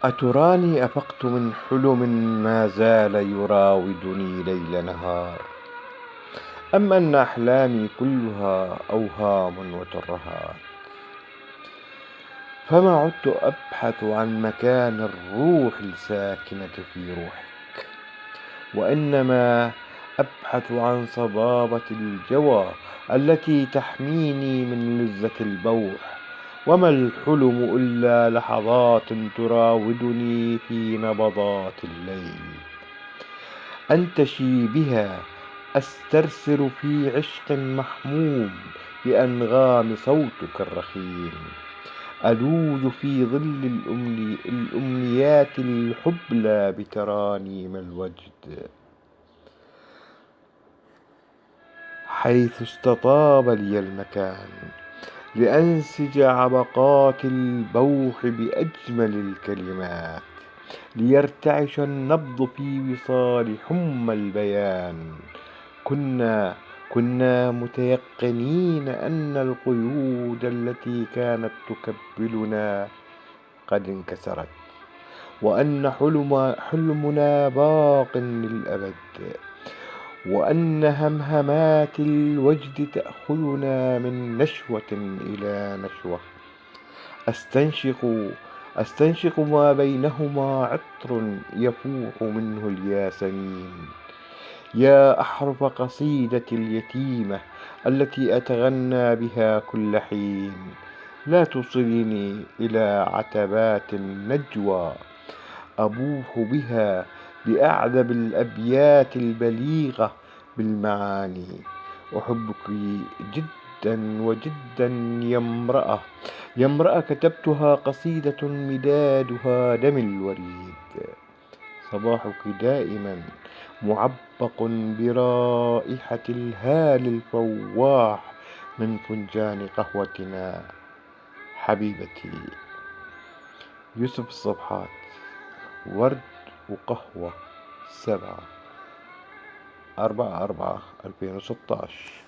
أتراني أفقت من حلم ما زال يراودني ليل نهار، أم أن أحلامي كلها أوهام وترهات؟ فما عدت أبحث عن مكان الروح الساكنة في روحك، وإنما أبحث عن صبابة الجوى التي تحميني من لذة البوح. وما الحلم إلا لحظات تراودني في نبضات الليل، أنتشي بها أسترسل في عشق محموم بأنغام صوتك الرخيم، ألوذ في ظل الأمنيات الحبلى بترانيم الوجد، حيث استطاب لي المكان لأنسج عبقات البوح بأجمل الكلمات، ليرتعش النبض في وصال حمى البيان. كنا متيقنين أن القيود التي كانت تكبلنا قد انكسرت، وأن حلمنا باق للأبد، وأن همهمات الوجد تأخذنا من نشوة إلى نشوة. أستنشق ما بينهما عطر يفوح منه الياسمين، يا أحرف قصيدتي اليتيمة التي أتغنى بها كل حين، لا توصلني إلى عتبات النجوى أبوح بها بأعذب الأبيات البليغة بالمعاني. أحبك جدا وجدا يا امرأة كتبتها قصيدة مدادها دم الوريد. صباحك دائما معبق برائحة الهال الفواح من فنجان قهوتنا. حبيبتي يوسف الصبحات، ورد وقهوة، 7/4/2016.